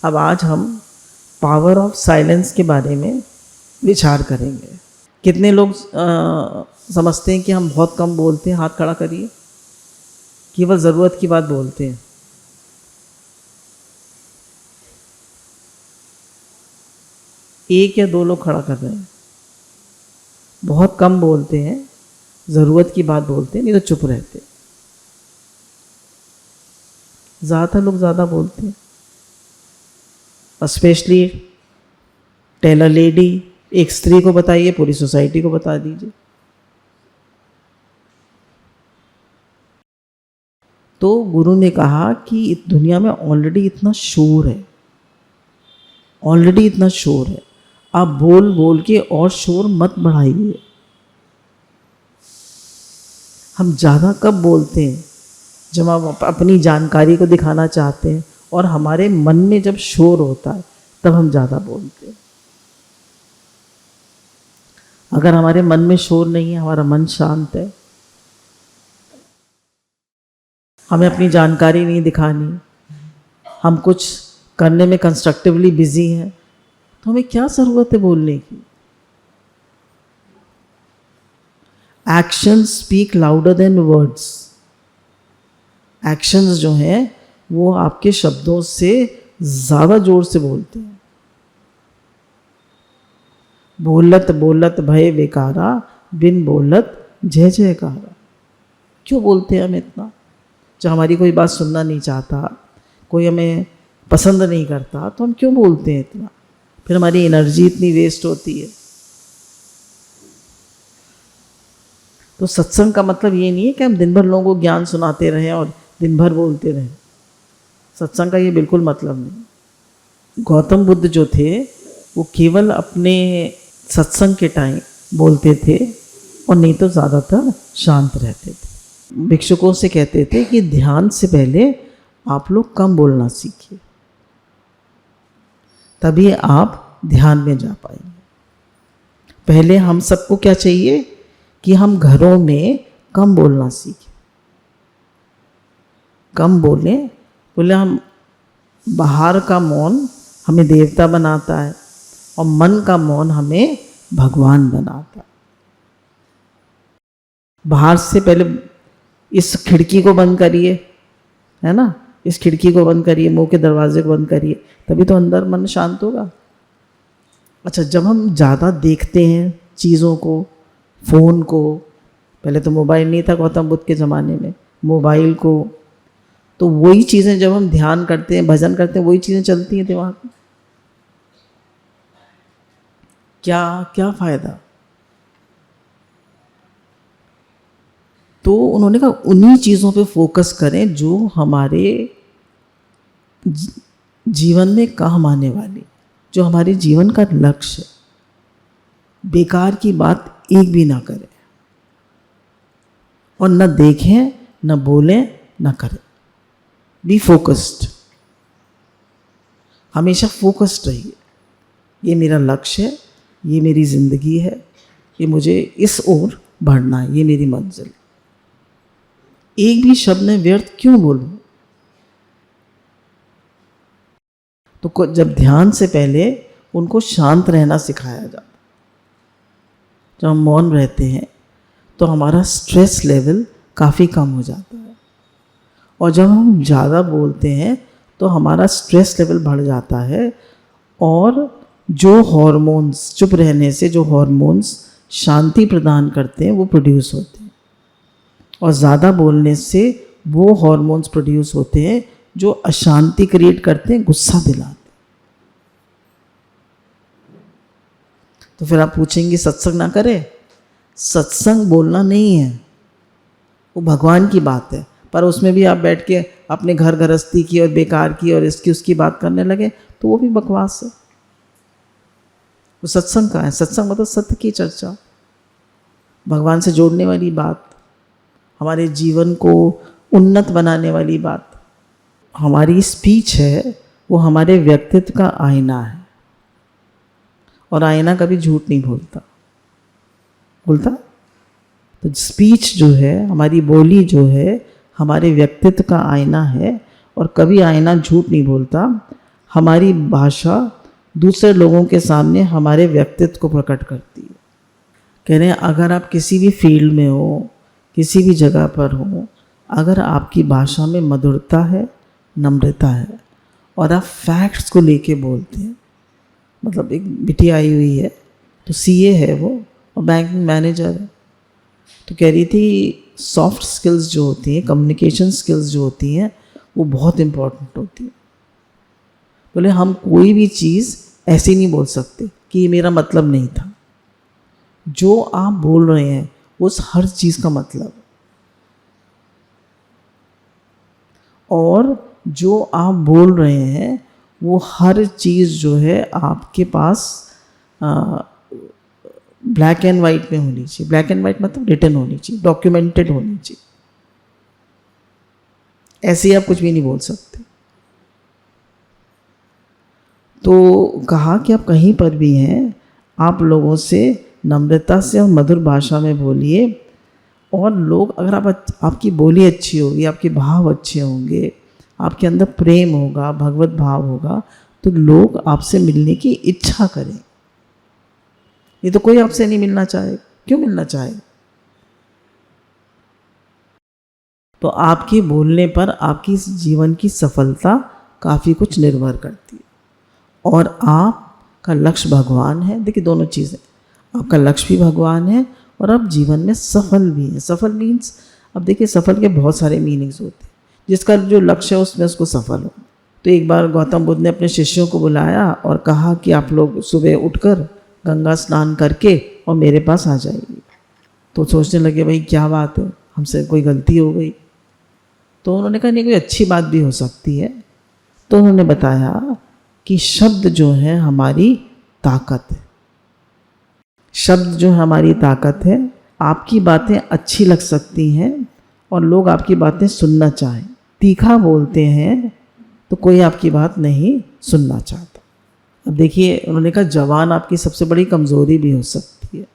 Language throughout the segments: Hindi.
अब आज हम पावर ऑफ साइलेंस के बारे में विचार करेंगे। कितने लोग समझते हैं कि हम बहुत कम बोलते हैं? हाथ खड़ा करिए। केवल ज़रूरत की बात बोलते हैं। एक या दो लोग खड़ा कर रहे हैं। बहुत कम बोलते हैं, ज़रूरत की बात बोलते हैं, नहीं तो चुप रहते। ज़्यादातर लोग ज़्यादा बोलते हैं, स्पेशली टेल अ लेडी। एक स्त्री को बताइए, पूरी सोसाइटी को बता दीजिए। तो गुरु ने कहा कि इस दुनिया में ऑलरेडी इतना शोर है, ऑलरेडी इतना शोर है, आप बोल बोल के और शोर मत बढ़ाइए। हम ज़्यादा कब बोलते हैं? जब हम अपनी जानकारी को दिखाना चाहते हैं और हमारे मन में जब शोर होता है तब हम ज़्यादा बोलते हैं। अगर हमारे मन में शोर नहीं है, हमारा मन शांत है, हमें अपनी जानकारी नहीं दिखानी, हम कुछ करने में कंस्ट्रक्टिवली बिजी हैं, तो हमें क्या ज़रूरत है बोलने की? Actions speak louder than words. Actions जो हैं वो आपके शब्दों से ज़्यादा जोर से बोलते हैं। बोलत बोलत भय बेकारा, बिन बोलत जय जयकारा। क्यों बोलते हैं हम इतना? जब हमारी कोई बात सुनना नहीं चाहता, कोई हमें पसंद नहीं करता, तो हम क्यों बोलते हैं इतना? फिर हमारी एनर्जी इतनी वेस्ट होती है। तो सत्संग का मतलब ये नहीं है कि हम दिन भर लोगों को ज्ञान सुनाते रहें और दिन भर बोलते रहें। सत्संग का ये बिल्कुल मतलब नहीं। गौतम बुद्ध जो थे वो केवल अपने सत्संग के टाइम बोलते थे और नहीं तो ज़्यादातर शांत रहते थे। भिक्षुकों से कहते थे कि ध्यान से पहले आप लोग कम बोलना सीखिए, तभी आप ध्यान में जा पाएंगे। पहले हम सबको क्या चाहिए कि हम घरों में कम बोलना सीखें, कम बोलें। बोले हम बाहर का मौन हमें देवता बनाता है और मन का मौन हमें भगवान बनाता है। बाहर से पहले इस खिड़की को बंद करिए, है ना, इस खिड़की को बंद करिए, मुंह के दरवाजे को बंद करिए, तभी तो अंदर मन शांत होगा। अच्छा, जब हम ज़्यादा देखते हैं चीज़ों को, फ़ोन को, पहले तो मोबाइल नहीं था गौतम बुद्ध के ज़माने में, मोबाइल को, तो वही चीज़ें जब हम ध्यान करते हैं, भजन करते हैं, वही चीज़ें चलती हैं दिमाग में। क्या क्या फ़ायदा? तो उन्होंने कहा उन्हीं चीज़ों पे फोकस करें जो हमारे जीवन में काम आने वाली, जो हमारे जीवन का लक्ष्य है। बेकार की बात एक भी ना करें और न देखें, न बोलें, न करें। बी फोकस्ड, हमेशा फोकस्ड रहिए। ये मेरा लक्ष्य है, ये मेरी ज़िंदगी है, ये मुझे इस ओर बढ़ना है, ये मेरी मंजिल। एक भी शब्द में व्यर्थ क्यों बोलूं? तो जब ध्यान से पहले उनको शांत रहना सिखाया जाता, जब हम मौन रहते हैं तो हमारा स्ट्रेस लेवल काफ़ी कम हो जाता है, और जब हम ज़्यादा बोलते हैं तो हमारा स्ट्रेस लेवल बढ़ जाता है, और जो हार्मोन्स, चुप रहने से जो हार्मोन्स शांति प्रदान करते हैं वो प्रोड्यूस होते हैं, और ज़्यादा बोलने से वो हार्मोन्स प्रोड्यूस होते हैं जो अशांति क्रिएट करते हैं, गुस्सा दिलाते हैं। तो फिर आप पूछेंगे सत्संग ना करें? सत्संग बोलना नहीं है, वो भगवान की बात है, पर उसमें भी आप बैठ के अपने घर गृहस्थी की और बेकार की और इसकी उसकी बात करने लगे तो वो भी बकवास है। वो सत्संग का है। सत्संग मतलब सत्य की चर्चा, भगवान से जोड़ने वाली बात, हमारे जीवन को उन्नत बनाने वाली बात। हमारी स्पीच है वो हमारे व्यक्तित्व का आईना है, और आईना कभी झूठ नहीं बोलता। तो स्पीच जो है, हमारी बोली जो है, हमारे व्यक्तित्व का आईना है, और कभी आईना झूठ नहीं बोलता। हमारी भाषा दूसरे लोगों के सामने हमारे व्यक्तित्व को प्रकट करती है। कह रहे हैं अगर आप किसी भी फील्ड में हो, किसी भी जगह पर हो, अगर आपकी भाषा में मधुरता है, नम्रता है और आप फैक्ट्स को लेके बोलते हैं, मतलब एक बिटिया आई हुई है तो सीए है वो और बैंकिंग मैनेजर है, तो कह रही थी सॉफ्ट स्किल्स जो होती हैं, कम्युनिकेशन स्किल्स जो होती हैं, वो बहुत इम्पोर्टेंट होती है। बोले हम कोई भी चीज़ ऐसे नहीं बोल सकते कि ये मेरा मतलब नहीं था। जो आप बोल रहे हैं उस हर चीज़ का मतलब, और जो आप बोल रहे हैं वो हर चीज़ जो है आपके पास ब्लैक एंड वाइट में होनी चाहिए। ब्लैक एंड वाइट मतलब रिटन होनी चाहिए, डॉक्यूमेंटेड होनी चाहिए। ऐसे ही आप कुछ भी नहीं बोल सकते। तो कहा कि आप कहीं पर भी हैं, आप लोगों से नम्रता से और मधुर भाषा में बोलिए, और लोग अगर आपकी बोली अच्छी होगी, आपके भाव अच्छे होंगे, आपके अंदर प्रेम होगा, भगवत भाव होगा, तो लोग आपसे मिलने की इच्छा करें। ये तो कोई आपसे नहीं मिलना चाहे, क्यों मिलना चाहे? तो आपके बोलने पर आपकी जीवन की सफलता काफ़ी कुछ निर्भर करती है। और आपका लक्ष्य भगवान है। देखिए दोनों चीज़ें, आपका लक्ष्य भी भगवान है और आप जीवन में सफल भी हैं। सफल मीन्स, अब देखिए सफल के बहुत सारे मीनिंग्स होते हैं। जिसका जो लक्ष्य है उसमें उसको सफल हो। तो एक बार गौतम बुद्ध ने अपने शिष्यों को बुलाया और कहा कि आप लोग सुबह उठकर गंगा स्नान करके और मेरे पास आ जाइए। तो सोचने लगे भाई क्या बात है, हमसे कोई गलती हो गई। तो उन्होंने कहा नहीं, कोई अच्छी बात भी हो सकती है। तो उन्होंने बताया कि शब्द जो है हमारी ताकत है। शब्द जो हमारी ताकत है। आपकी बातें अच्छी लग सकती हैं और लोग आपकी बातें सुनना चाहें। तीखा बोलते हैं तो कोई आपकी बात नहीं सुनना चाहता। अब देखिए उन्होंने कहा जवान आपकी सबसे बड़ी कमज़ोरी भी हो सकती है।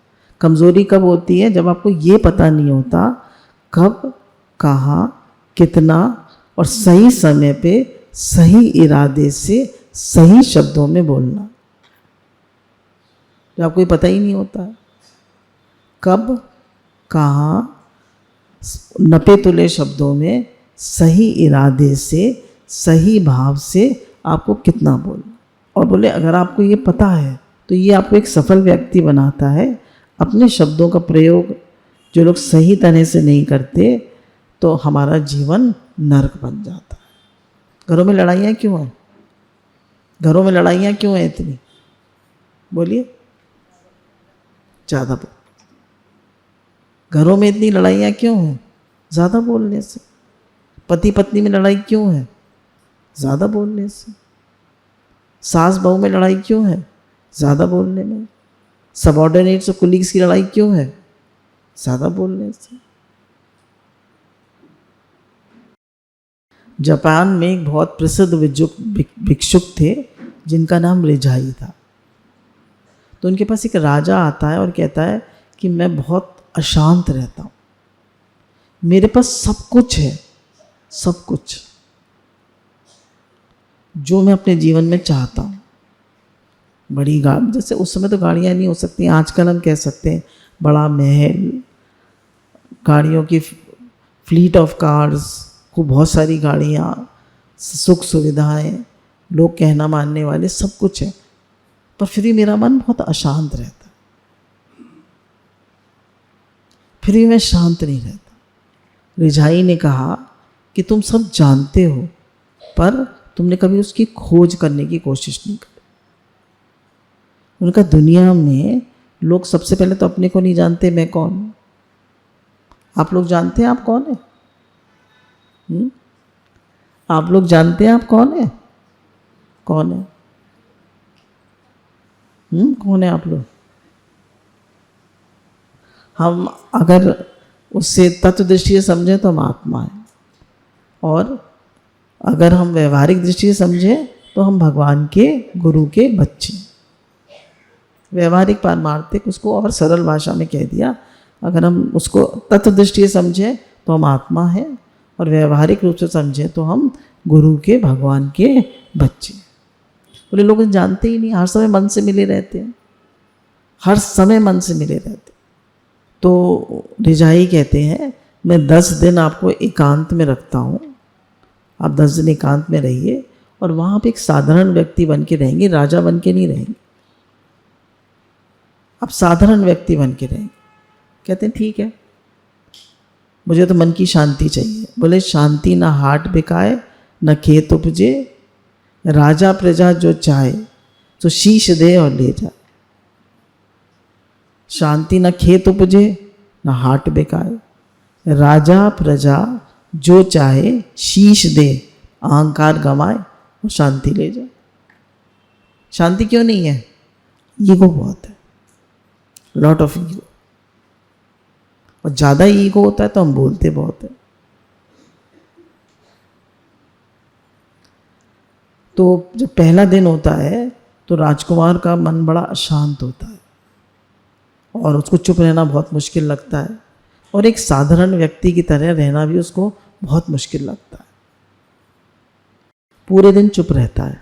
कमज़ोरी कब होती है? जब आपको ये पता नहीं होता कब, कहाँ, कितना और सही समय पे सही इरादे से सही शब्दों में बोलना। जब आपको ये पता ही नहीं होता कब, कहाँ, नपे तुले शब्दों में सही इरादे से सही भाव से आपको कितना बोलना। और बोले अगर आपको ये पता है तो ये आपको एक सफल व्यक्ति बनाता है। अपने शब्दों का प्रयोग जो लोग सही तरह से नहीं करते तो हमारा जीवन नरक बन जाता है। घरों में लड़ाइयाँ क्यों हैं? घरों में लड़ाइयाँ क्यों हैं इतनी? बोलिए। ज़्यादा बोल। घरों में इतनी लड़ाइयाँ क्यों हैं? ज़्यादा बोलने से। पति पत्नी में लड़ाई क्यों है? ज़्यादा बोलने से। सास बहू में लड़ाई क्यों है? ज़्यादा बोलने में। सबऑर्डिनेट्स और कुलीग्स की लड़ाई क्यों है? ज़्यादा बोलने से। जापान में एक बहुत प्रसिद्ध भिक्षुक थे जिनका नाम रिजाई था। तो उनके पास एक राजा आता है और कहता है कि मैं बहुत अशांत रहता हूँ, मेरे पास सब कुछ है, सब कुछ जो मैं अपने जीवन में चाहता हूँ। बड़ी गाड़ी, जैसे उस समय तो गाड़ियाँ नहीं हो सकती, आजकल हम कह सकते हैं बड़ा महल, गाड़ियों की फ्लीट ऑफ कार्स, खूब बहुत सारी गाड़ियाँ, सुख सुविधाएं, लोग कहना मानने वाले, सब कुछ है, पर फिर भी मेरा मन बहुत अशांत रहता है, फिर भी मैं शांत नहीं रहता। रिजाई ने कहा कि तुम सब जानते हो पर तुमने कभी उसकी खोज करने की कोशिश नहीं करी। उनका दुनिया में लोग सबसे पहले तो अपने को नहीं जानते मैं कौन हूँ। आप लोग जानते हैं आप कौन है? आप लोग जानते हैं आप कौन है? कौन है? कौन है आप लोग? हम अगर उससे तत्व दृष्टि से समझें तो हम आत्मा हैं, और अगर हम व्यवहारिक दृष्टि से समझें तो हम भगवान के गुरु के बच्चे। व्यवहारिक पारमार्थिक उसको और सरल भाषा में कह दिया। अगर हम उसको तत्व दृष्टि से समझें तो हम आत्मा हैं, और व्यवहारिक रूप से समझें तो हम गुरु के, भगवान के बच्चे। बोले लोग जानते ही नहीं, हर समय मन से मिले रहते हैं, हर समय मन से मिले रहते हैं। तो रिजाई कहते हैं मैं 10 दिन आपको एकांत में रखता हूँ, आप 10 दिन एकांत में रहिए और वहाँ पे एक साधारण व्यक्ति बन के रहेंगे, राजा बन के नहीं रहेंगे, आप साधारण व्यक्ति बन के रहेंगे। कहते हैं ठीक है, मुझे तो मन की शांति चाहिए। बोले शांति ना हाट बिकाए न खेत उपजे, राजा प्रजा जो चाहे तो शीश दे और ले जाए। शांति न खेत उपजे न हाट बिकाए, राजा प्रजा जो चाहे शीश दे, अहंकार गमाए और शांति ले जाए। शांति क्यों नहीं है? ईगो बहुत है, लॉट ऑफ ईगो, और ज़्यादा ईगो होता है तो हम बोलते बहुत है। तो जब पहला दिन होता है तो राजकुमार का मन बड़ा अशांत होता है और उसको चुप रहना बहुत मुश्किल लगता है, और एक साधारण व्यक्ति की तरह रहना भी उसको बहुत मुश्किल लगता है। पूरे दिन चुप रहता है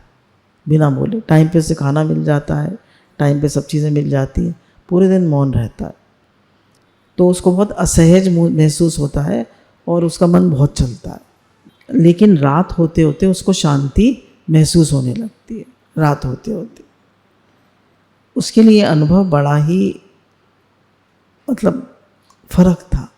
बिना बोले, टाइम पे से खाना मिल जाता है, टाइम पे सब चीज़ें मिल जाती हैं, पूरे दिन मौन रहता है। तो उसको बहुत असहज महसूस होता है और उसका मन बहुत चलता है। लेकिन रात होते होते उसको शांति महसूस होने लगती है, रात होते होते उसके लिए अनुभव बड़ा ही मतलब फर्क था।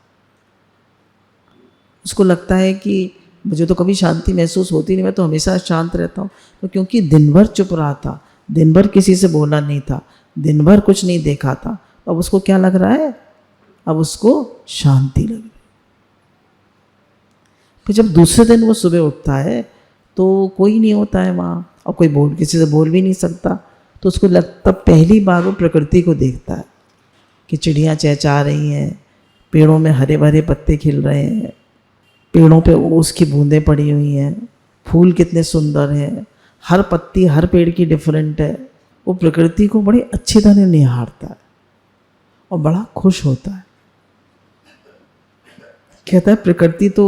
उसको लगता है कि मुझे तो कभी शांति महसूस होती नहीं, मैं तो हमेशा शांत रहता हूँ। तो क्योंकि दिन भर चुप रहा था, दिन भर किसी से बोला नहीं था, दिन भर कुछ नहीं देखा था, अब उसको क्या लग रहा है? अब उसको शांति लग रही। फिर जब दूसरे दिन वो सुबह उठता है तो कोई नहीं होता है वहाँ, और कोई किसी से बोल भी नहीं सकता। तो उसको लगता, पहली बार वो प्रकृति को देखता है कि चिड़ियाँ चहचहा रही हैं, पेड़ों में हरे भरे पत्ते खिल रहे हैं, पेड़ों पे ओस की बूंदें पड़ी हुई हैं, फूल कितने सुंदर हैं, हर पत्ती हर पेड़ की डिफरेंट है। वो प्रकृति को बड़ी अच्छी तरह निहारता है और बड़ा खुश होता है। कहता है प्रकृति तो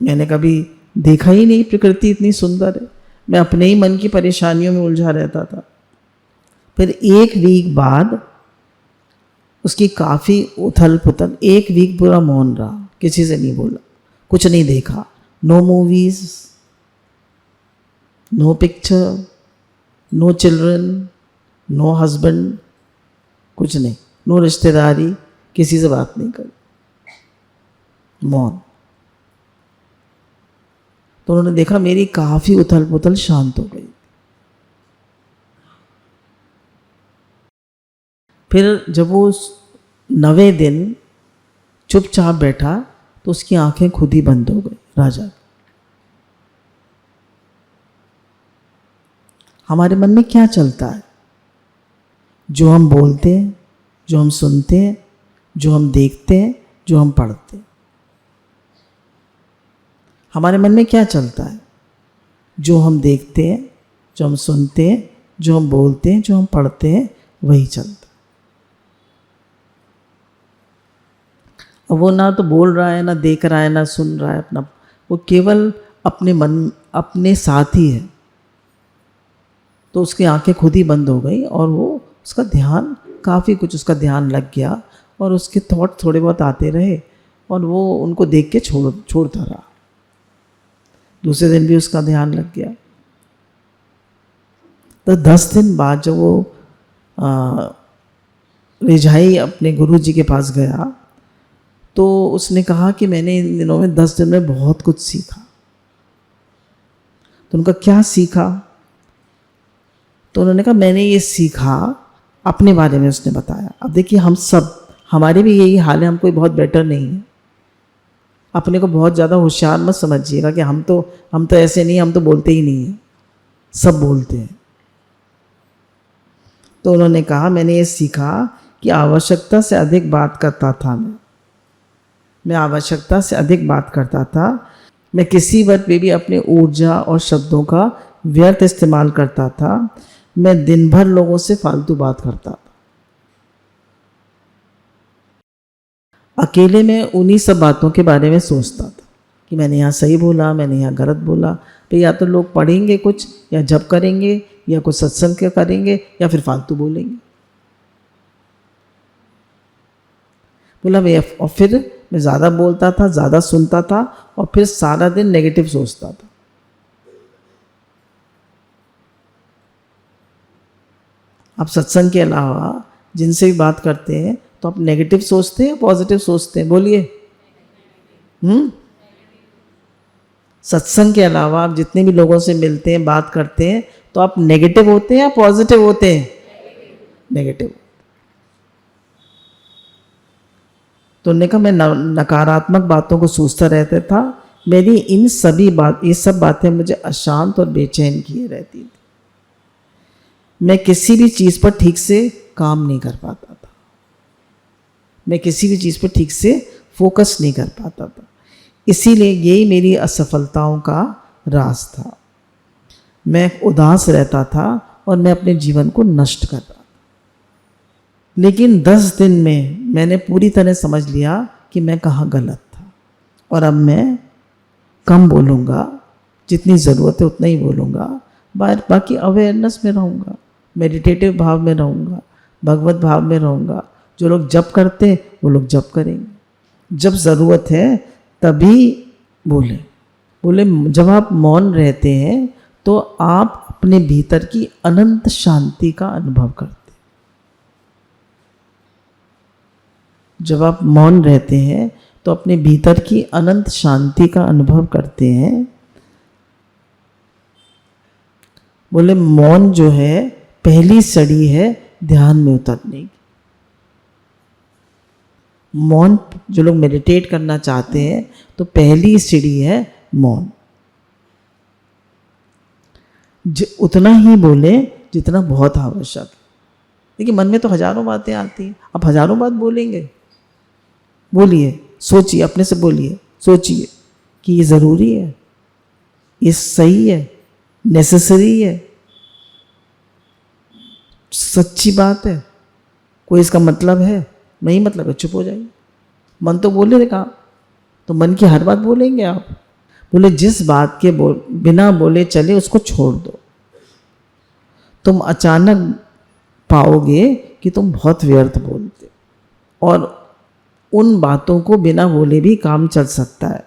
मैंने कभी देखा ही नहीं, प्रकृति इतनी सुंदर है, मैं अपने ही मन की परेशानियों में उलझा रहता था। फिर 1 वीक बाद उसकी काफ़ी उथल पुथल, 1 वीक पूरा मौन रहा, किसी से नहीं बोला, कुछ नहीं देखा, no movies, no picture, no children, no husband, कुछ नहीं, नो रिश्तेदारी, किसी से बात नहीं करी, मौन। तो उन्होंने देखा मेरी काफ़ी उथल पुथल शांत हो गई। फिर जब वो 9वें दिन चुपचाप बैठा तो उसकी आंखें खुद ही बंद हो गई। राजा, हमारे मन में क्या चलता है? जो हम बोलते हैं, जो हम सुनते हैं, जो हम देखते हैं, जो हम पढ़ते हैं, हमारे मन में क्या चलता है? जो हम देखते हैं, जो हम सुनते हैं, जो हम बोलते हैं, जो हम पढ़ते हैं, वही चलता है। अब वो ना तो बोल रहा है, ना देख रहा है, ना सुन रहा है अपना, वो केवल अपने मन, अपने साथ ही है। तो उसकी आंखें खुद ही बंद हो गई और वो उसका ध्यान, काफ़ी कुछ उसका ध्यान लग गया और उसके थॉट थोड़े बहुत आते रहे और वो उनको देख के छोड़ता रहा। दूसरे दिन भी उसका ध्यान लग गया। तो 10 दिन बाद जब वो रिझाई अपने गुरु जी के पास गया तो उसने कहा कि मैंने इन दिनों में 10 दिन में बहुत कुछ सीखा। तो उनका क्या सीखा? तो उन्होंने कहा मैंने ये सीखा, अपने बारे में उसने बताया। अब देखिए हम सब, हमारे भी यही हाल है, हम कोई बहुत बेटर नहीं है। अपने को बहुत ज़्यादा होशियार मत समझिएगा कि हम तो ऐसे नहीं, हम तो बोलते ही नहीं हैं, सब बोलते हैं। तो उन्होंने कहा मैंने ये सीखा कि आवश्यकता से अधिक बात करता था। मैं आवश्यकता से अधिक बात करता था। मैं किसी वक्त पे भी अपने ऊर्जा और शब्दों का व्यर्थ इस्तेमाल करता था। मैं दिन भर लोगों से फालतू बात करता था। अकेले में उन्हीं सब बातों के बारे में सोचता था। कि मैंने यहाँ सही बोला, मैंने यहाँ गलत बोला। तो या तो लोग पढ़ेंगे कुछ, या जप करेंगे, या कुछ सत्संग करेंगे, या फिर फालतू बोलेंगे। बोला और फिर मैं ज़्यादा बोलता था, ज़्यादा सुनता था, और फिर सारा दिन नेगेटिव सोचता था। आप सत्संग के अलावा जिनसे भी बात करते हैं तो आप नेगेटिव सोचते हैं या पॉजिटिव सोचते हैं? बोलिए। सत्संग के अलावा आप जितने भी लोगों से मिलते हैं, बात करते हैं, तो आप नेगेटिव होते हैं या पॉजिटिव होते हैं? नेगेटिव। तो उन्होंने कहा मैं नकारात्मक बातों को सोचता रहता था। मेरी ये सब बातें मुझे अशांत और बेचैन किए रहती थी। मैं किसी भी चीज़ पर ठीक से काम नहीं कर पाता था, मैं किसी भी चीज़ पर ठीक से फोकस नहीं कर पाता था। इसीलिए यही मेरी असफलताओं का राज था। मैं उदास रहता था और मैं अपने जीवन को नष्ट कर रहा था। लेकिन 10 दिन में मैंने पूरी तरह समझ लिया कि मैं कहाँ गलत था, और अब मैं कम बोलूँगा, जितनी ज़रूरत है उतना ही बोलूँगा, बाकी अवेयरनेस में रहूँगा, मेडिटेटिव भाव में रहूँगा, भगवत भाव में रहूँगा। जो लोग जप करते हैं वो लोग जप करेंगे, जब ज़रूरत है तभी बोले। जब आप मौन रहते हैं तो आप अपने भीतर की अनंत शांति का अनुभव करते हैं। जब आप मौन रहते हैं तो अपने भीतर की अनंत शांति का अनुभव करते हैं। बोले मौन जो है पहली सीढ़ी है ध्यान में उतरने की। मौन, जो लोग मेडिटेट करना चाहते हैं तो पहली सीढ़ी है मौन। उतना ही बोले जितना बहुत आवश्यक है। देखिए मन में तो हजारों बातें आती हैं, आप हजारों बात बोलेंगे? बोलिए, सोचिए, अपने से बोलिए, सोचिए कि ये ज़रूरी है, ये सही है, नेसेसरी है, सच्ची बात है, कोई इसका मतलब है? नहीं मतलब है, चुप हो जाइए। मन तो बोले थे कहा, तो मन की हर बात बोलेंगे आप? बोले जिस बात के बिना बोले चले उसको छोड़ दो। तुम अचानक पाओगे कि तुम बहुत व्यर्थ बोलते, और उन बातों को बिना बोले भी काम चल सकता है।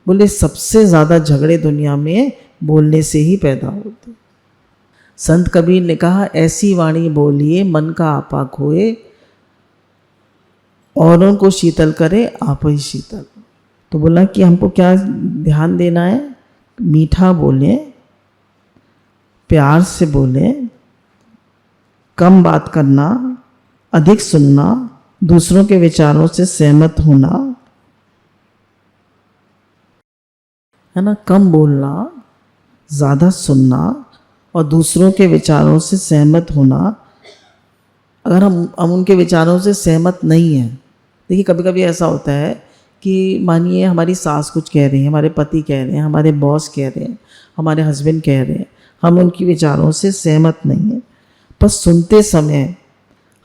बोले सबसे ज़्यादा झगड़े दुनिया में बोलने से ही पैदा होते। संत कबीर ने कहा ऐसी वाणी बोलिए मन का आपा खोए, औरों को शीतल करे आप ही शीतल। तो बोला कि हमको क्या ध्यान देना है? मीठा बोलें, प्यार से बोलें, कम बात करना, अधिक सुनना, दूसरों के विचारों से सहमत होना, है ना, कम बोलना, ज़्यादा सुनना और दूसरों के विचारों से सहमत होना। अगर हम उनके विचारों से सहमत नहीं हैं, देखिए कभी कभी ऐसा होता है कि मानिए हमारी सास कुछ कह रही है, हमारे पति कह रहे हैं, हमारे बॉस कह रहे हैं, हमारे हस्बैंड कह रहे हैं, हम उनके विचारों से सहमत नहीं हैं, पर सुनते समय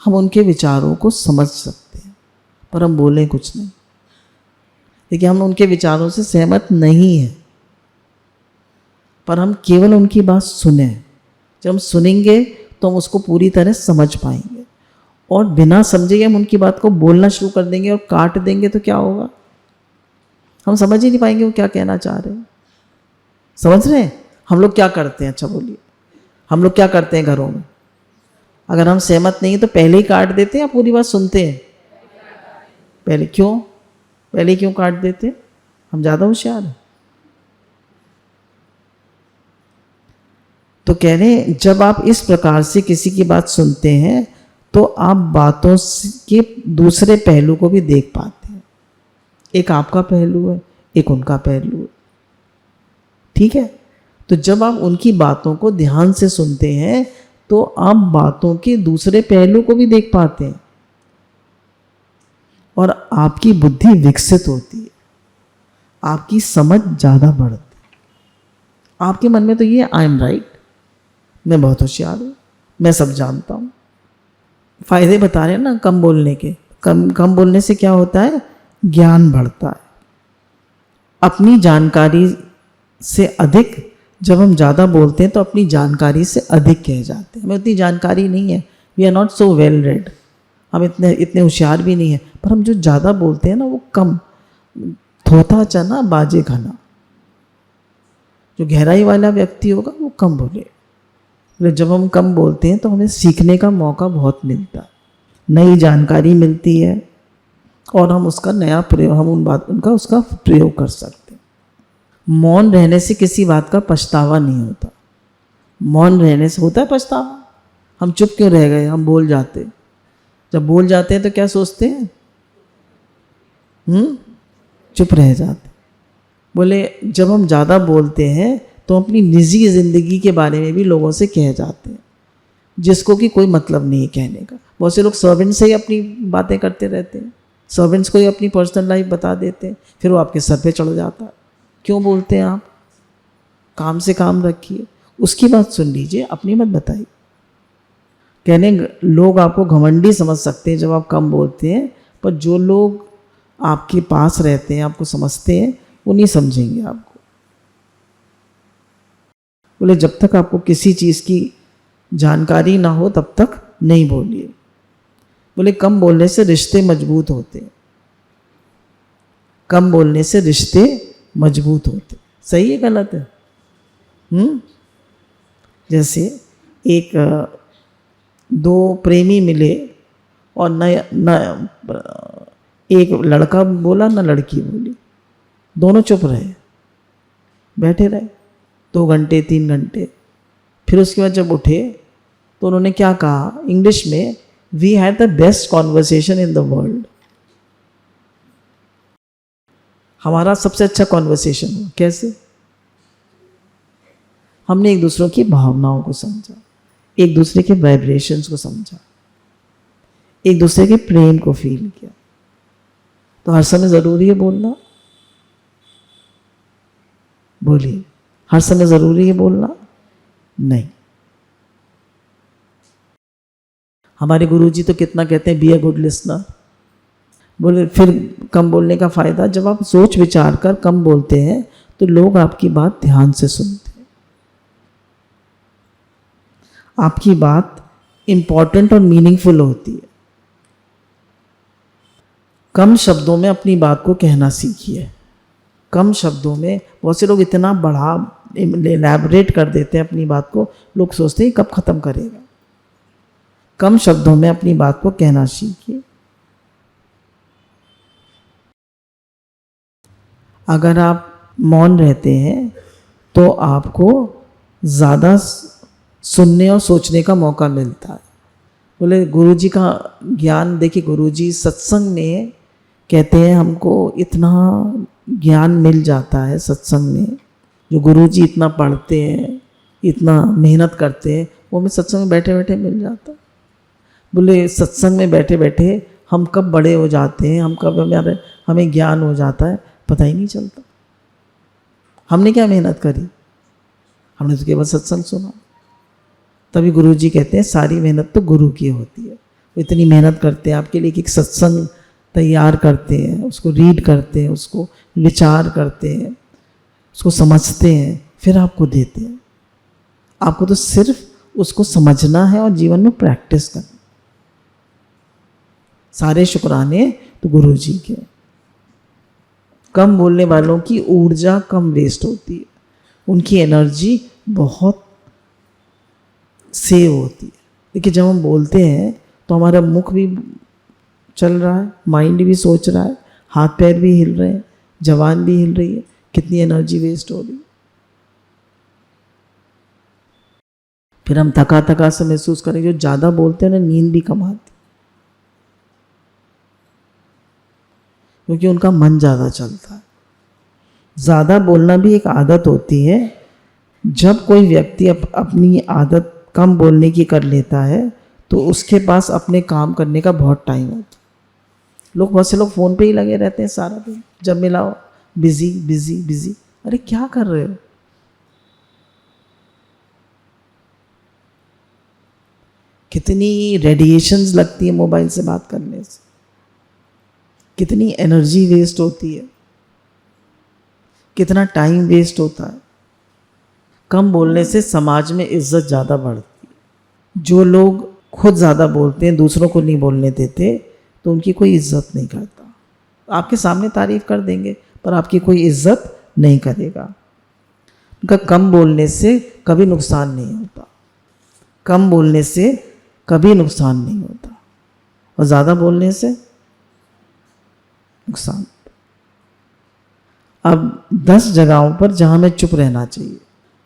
हम उनके विचारों को समझ सकते हैं, पर हम बोलें कुछ नहीं। देखिए हम उनके विचारों से सहमत नहीं हैं, पर हम केवल उनकी बात सुने। जब हम सुनेंगे तो हम उसको पूरी तरह समझ पाएंगे, और बिना समझे हम उनकी बात को बोलना शुरू कर देंगे और काट देंगे तो क्या होगा? हम समझ ही नहीं पाएंगे वो क्या कहना चाह रहे हैं। समझ रहे हैं? हम लोग क्या करते हैं? अच्छा बोलिए, हम लोग क्या करते हैं घरों में? अगर हम सहमत नहीं तो पहले ही काट देते हैं या पूरी बात सुनते हैं? पहले। क्यों पहले क्यों काट देते हैं? हम ज़्यादा होशियार हैं। तो कह रहे हैं जब आप इस प्रकार से किसी की बात सुनते हैं तो आप बातों के दूसरे पहलू को भी देख पाते हैं। एक आपका पहलू है, एक उनका पहलू है, ठीक है? तो जब आप उनकी बातों को ध्यान से सुनते हैं तो आप बातों के दूसरे पहलू को भी देख पाते हैं, और आपकी बुद्धि विकसित होती है, आपकी समझ ज़्यादा बढ़ती है। आपके मन में तो ये आई एम राइट, मैं बहुत होशियार हूँ, मैं सब जानता हूँ। फायदे बता रहे हैं ना कम बोलने के। कम बोलने से क्या होता है? ज्ञान बढ़ता है, अपनी जानकारी से अधिक, जब हम ज़्यादा बोलते हैं तो अपनी जानकारी से अधिक कह जाते हैं। हमें उतनी जानकारी नहीं है, we are not so well read, हम इतने होशियार भी नहीं है, पर हम जो ज़्यादा बोलते हैं ना वो कम, थोथा चना बाजे खाना। जो गहराई वाला व्यक्ति होगा वो कम बोले। जब हम कम बोलते हैं तो हमें सीखने का मौका बहुत मिलता है, नई जानकारी मिलती है और हम उसका नया प्रयोग, हम उनका उसका प्रयोग कर सकते हैं। मौन रहने से किसी बात का पछतावा नहीं होता। मौन रहने से होता है पछतावा, हम चुप क्यों रह गए, हम बोल जाते। जब बोल जाते हैं तो क्या सोचते हैं, चुप रह जाते। बोले जब हम ज़्यादा बोलते हैं तो अपनी निजी ज़िंदगी के बारे में भी लोगों से कह जाते हैं, जिसको कि कोई मतलब नहीं है कहने का। बहुत से लोग सर्वेंट से ही अपनी बातें करते रहते हैं, सर्वेंट्स को ही अपनी पर्सनल लाइफ बता देते हैं, फिर वो आपके सर पे चढ़ जाता है। क्यों बोलते हैं आप, काम से काम रखिए, उसकी बात सुन लीजिए, अपनी मत बताइए। कहने लोग आपको घमंडी समझ सकते हैं जब आप कम बोलते हैं, पर जो लोग आपके पास रहते हैं, आपको समझते हैं, वो नहीं समझेंगे आपको। बोले जब तक आपको किसी चीज़ की जानकारी ना हो तब तक नहीं बोलिए। बोले कम बोलने से रिश्ते मजबूत होते हैं, कम बोलने से रिश्ते मजबूत होते। सही है गलत है? जैसे एक दो प्रेमी मिले और न एक लड़का बोला न लड़की बोली, दोनों चुप रहे, बैठे रहे 2 घंटे 3 घंटे। फिर उसके बाद जब उठे तो उन्होंने क्या कहा इंग्लिश में, we had the best conversation in the world. हमारा सबसे अच्छा कॉन्वर्सेशन हुआ। कैसे? हमने एक दूसरों की भावनाओं को समझा, एक दूसरे के वाइब्रेशंस को समझा, एक दूसरे के प्रेम को फील किया। तो हर समय ज़रूरी है बोलना? बोलिए, हर समय ज़रूरी है बोलना? नहीं। हमारे गुरुजी तो कितना कहते हैं, बी ए गुड लिसनर। बोले फिर कम बोलने का फ़ायदा, जब आप सोच विचार कर कम बोलते हैं तो लोग आपकी बात ध्यान से सुनते हैं, आपकी बात इम्पॉर्टेंट और मीनिंगफुल होती है। कम शब्दों में अपनी बात को कहना सीखिए। कम शब्दों में, बहुत से लोग इतना बढ़ा एलैबोरेट कर देते हैं अपनी बात को, लोग सोचते हैं कब ख़त्म करेगा। कम शब्दों में अपनी बात को कहना सीखिए। अगर आप मौन रहते हैं तो आपको ज़्यादा सुनने और सोचने का मौका मिलता है। बोले गुरुजी का ज्ञान देखिए, गुरुजी सत्संग में कहते हैं हमको इतना ज्ञान मिल जाता है सत्संग में। जो गुरुजी इतना पढ़ते हैं, इतना मेहनत करते हैं, वो हमें सत्संग में बैठे बैठे मिल जाता है। बोले सत्संग में बैठे बैठे हम कब बड़े हो जाते हैं, हम कब हमें ज्ञान हो जाता है, पता ही नहीं चलता। हमने क्या मेहनत करी, हमने तो केवल सत्संग सुना। तभी गुरुजी कहते हैं सारी मेहनत तो गुरु की होती है। वो इतनी मेहनत करते हैं आपके लिए, एक सत्संग तैयार करते हैं, उसको रीड करते हैं, उसको विचार करते हैं, उसको समझते हैं, फिर आपको देते हैं। आपको तो सिर्फ उसको समझना है और जीवन में प्रैक्टिस करना। सारे शुक्राने तो गुरुजी के। कम बोलने वालों की ऊर्जा कम वेस्ट होती है, उनकी एनर्जी बहुत सेव होती है। देखिए जब हम बोलते हैं तो हमारा मुख भी चल रहा है, माइंड भी सोच रहा है, हाथ पैर भी हिल रहे हैं, जबान भी हिल रही है, कितनी एनर्जी वेस्ट हो रही है। फिर हम थका थका से महसूस करेंगे। जो ज़्यादा बोलते हैं ना, नींद भी कम आती, क्योंकि उनका मन ज़्यादा चलता है। ज़्यादा बोलना भी एक आदत होती है। जब कोई व्यक्ति अपनी आदत कम बोलने की कर लेता है तो उसके पास अपने काम करने का बहुत टाइम होता है। बहुत से लोग फ़ोन पे ही लगे रहते हैं सारा दिन, जब मिलाओ बिजी बिजी बिजी। अरे क्या कर रहे हो? कितनी रेडिएशंस लगती है मोबाइल से बात करने से, कितनी एनर्जी वेस्ट होती है। कितना टाइम वेस्ट होता है। कम बोलने से समाज में इज्जत ज़्यादा बढ़ती है। जो लोग खुद ज़्यादा बोलते हैं, दूसरों को नहीं बोलने देते, तो उनकी कोई इज्जत नहीं करता। आपके सामने तारीफ कर देंगे पर आपकी कोई इज्जत नहीं करेगा। उनका कम बोलने से कभी नुकसान नहीं होता, कम बोलने से कभी नुकसान नहीं होता, और ज़्यादा बोलने से नुकसान। अब 10 जगहों पर जहाँ हमें चुप रहना चाहिए।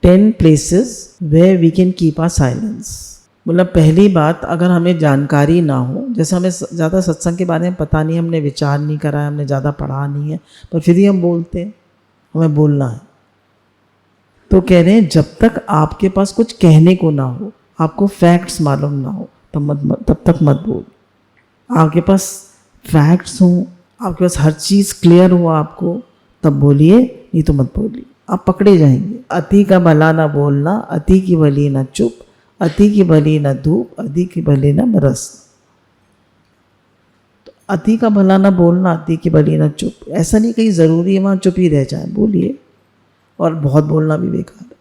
10 places where we can keep our silence। मतलब पहली बात, अगर हमें जानकारी ना हो, जैसे हमें ज़्यादा सत्संग के बारे में पता नहीं, हमने विचार नहीं करा है, हमने ज़्यादा पढ़ा नहीं है, पर फिर भी हम बोलते हैं, हमें बोलना है, तो कह रहे हैं जब तक आपके पास कुछ कहने को ना हो, आपको फैक्ट्स मालूम ना हो, तब तक मत बोल। आपके पास फैक्ट्स हों, आपके पास हर चीज़ क्लियर हो आपको, तब बोलिए, नहीं तो मत बोलिए, आप पकड़े जाएंगे। अति का भला ना बोलना, अति की भली ना चुप, अति की भली ना धूप, अति की भली ना बरस। तो अति का भला ना बोलना, अति की भली ना चुप, ऐसा नहीं कहीं ज़रूरी है वहाँ चुप ही रह जाए, बोलिए। और बहुत बोलना भी बेकार है,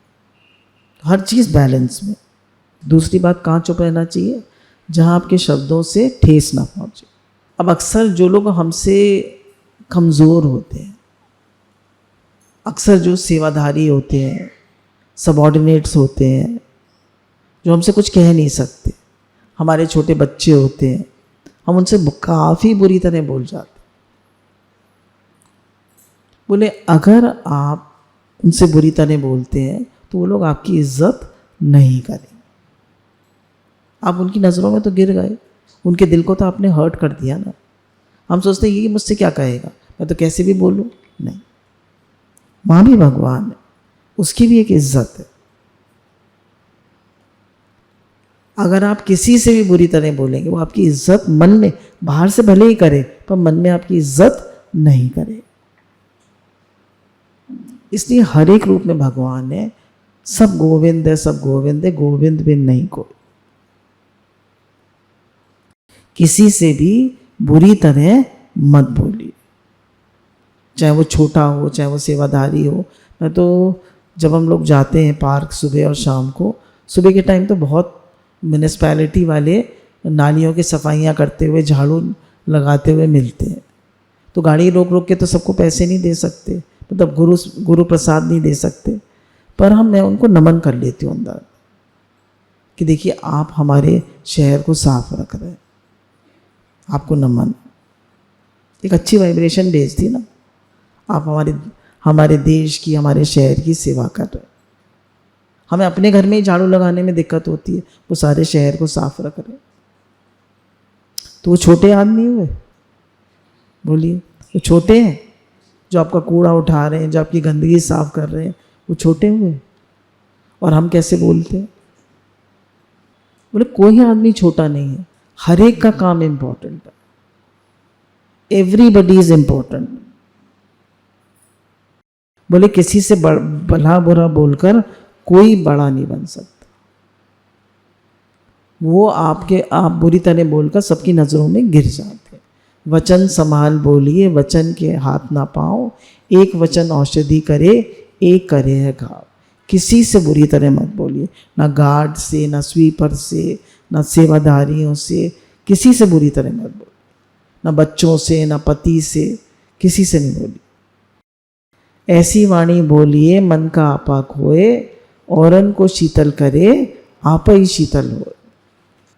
हर चीज़ बैलेंस में। दूसरी बात, कहाँ चुप रहना चाहिए? जहाँ आपके शब्दों से ठेस ना पहुँचे। अब अक्सर जो लोग हमसे कमज़ोर होते हैं, अक्सर जो सेवाधारी होते हैं, सबॉर्डिनेट्स होते हैं, जो हमसे कुछ कह नहीं सकते, हमारे छोटे बच्चे होते हैं, हम उनसे काफ़ी बुरी तरह बोल जाते। बोले अगर आप उनसे बुरी तरह बोलते हैं तो वो लोग आपकी इज्जत नहीं करेंगे। आप उनकी नज़रों में तो गिर गए, उनके दिल को तो आपने हर्ट कर दिया ना। हम सोचते हैं ये मुझसे क्या कहेगा, मैं तो कैसे भी बोलूँ। नहीं, माँ भी भगवान है, उसकी भी एक इज्जत है। अगर आप किसी से भी बुरी तरह बोलेंगे, वो आपकी इज्जत मन में, बाहर से भले ही करे पर मन में आपकी इज्जत नहीं करे। इसलिए हर एक रूप में भगवान है, सब गोविंद है, सब गोविंद है, गोविंद बिन नहीं कोई। किसी से भी बुरी तरह मत बोलिए, चाहे वो छोटा हो, चाहे वो सेवादारी हो। मैं तो जब हम लोग जाते हैं पार्क सुबह और शाम को, सुबह के टाइम तो बहुत म्यूनिसिपैलिटी वाले नालियों की सफाइयाँ करते हुए, झाड़ू लगाते हुए मिलते हैं। तो गाड़ी रोक रोक के तो सबको पैसे नहीं दे सकते, मतलब गुरु प्रसाद नहीं दे सकते, पर मैं उनको नमन कर लेती हूँ अंदर कि देखिए आप हमारे शहर को साफ रख रहे हैं, आपको नमन। एक अच्छी वाइब्रेशन भेजती ना, आप हमारे देश की, हमारे शहर की सेवा कर रहे हैं। हमें अपने घर में ही झाड़ू लगाने में दिक्कत होती है, वो सारे शहर को साफ रख रहे हैं। तो वो छोटे आदमी हुए? बोलिए, वो छोटे हैं जो आपका कूड़ा उठा रहे हैं, जो आपकी गंदगी साफ कर रहे हैं, वो छोटे हुए? और हम कैसे बोलते हैं? बोले कोई आदमी छोटा नहीं है, हर एक का काम इम्पोर्टेंट है, एवरीबडी इज इम्पोर्टेंट। बोले किसी से भला बुरा बोलकर कोई बड़ा नहीं बन सकता। वो आप बुरी तरह बोलकर सबकी नज़रों में गिर जाते। वचन संभाल बोलिए, वचन के हाथ ना पाओ, एक वचन औषधि करे, एक करे है घाव। किसी से बुरी तरह मत बोलिए, ना गार्ड से, ना स्वीपर से, ना सेवादारियों से, किसी से बुरी तरह मत बोलिए, ना बच्चों से, ना पति से, किसी से नहीं बोलिए। ऐसी वाणी बोलिए मन का आपा खोए, औरन को शीतल करे, आप ही शीतल हो।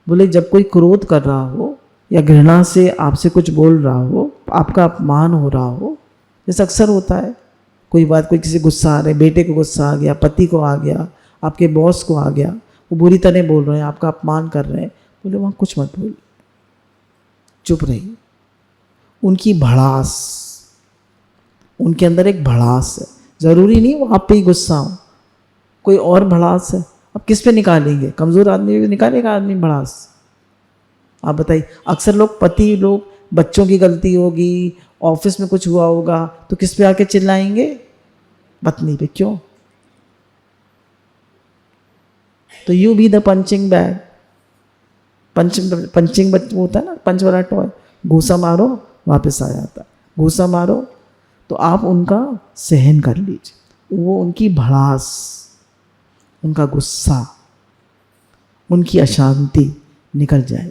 बोले जब कोई क्रोध कर रहा हो या घृणा से आपसे कुछ बोल रहा हो, आपका अपमान हो रहा हो, जैसे अक्सर होता है, कोई बात, कोई किसी गुस्सा आ रहा है, बेटे को गुस्सा आ गया, पति को आ गया, आपके बॉस को आ गया, वो बुरी तरह बोल रहे हैं, आपका अपमान कर रहे हैं, बोले वहाँ कुछ मत बोलिए, चुप रहिए। उनकी भड़ास, उनके अंदर एक भड़ास है, ज़रूरी नहीं वो आप पे ही गुस्सा हो, कोई और भड़ास है। अब किस पे निकालेंगे? कमज़ोर आदमी पे निकालेगा आदमी भड़ास? आप बताइए। अक्सर लोग, पति लोग, बच्चों की गलती होगी, ऑफिस में कुछ हुआ होगा, तो किस पे आके चिल्लाएंगे? पत्नी पे। क्यों? तो you be the punching bag. Punching होता है ना, पंच वाला टॉय, घूसा मारो वापस आ जाता, घूसा मारो तो आप उनका सहन कर लीजिए। वो उनकी भड़ास, उनका गुस्सा, उनकी अशांति निकल जाए,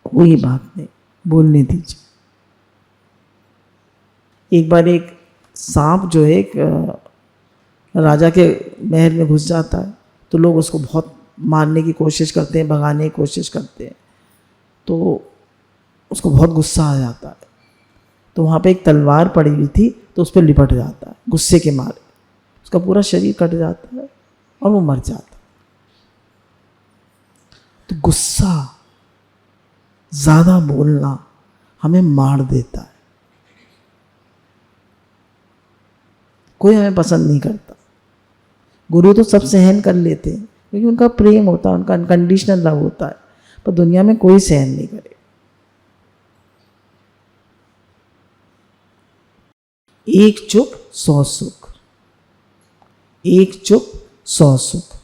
कोई बात नहीं, बोलने दीजिए। एक बार एक सांप जो है एक राजा के महल में घुस जाता है, तो लोग उसको बहुत मारने की कोशिश करते हैं, भगाने की कोशिश करते हैं, तो उसको बहुत गुस्सा आ जाता है। तो वहाँ पे एक तलवार पड़ी हुई थी, तो उस पर लिपट जाता है गुस्से के मारे, उसका पूरा शरीर कट जाता है और वो मर जाता है। तो गुस्सा, ज़्यादा बोलना हमें मार देता है, कोई हमें पसंद नहीं करता। गुरु तो सब सहन कर लेते हैं क्योंकि उनका प्रेम होता है, उनका अनकंडीशनल लव होता है, पर दुनिया में कोई सहन नहीं करे। एक चुप 100 सुख, एक चुप 100 सुख।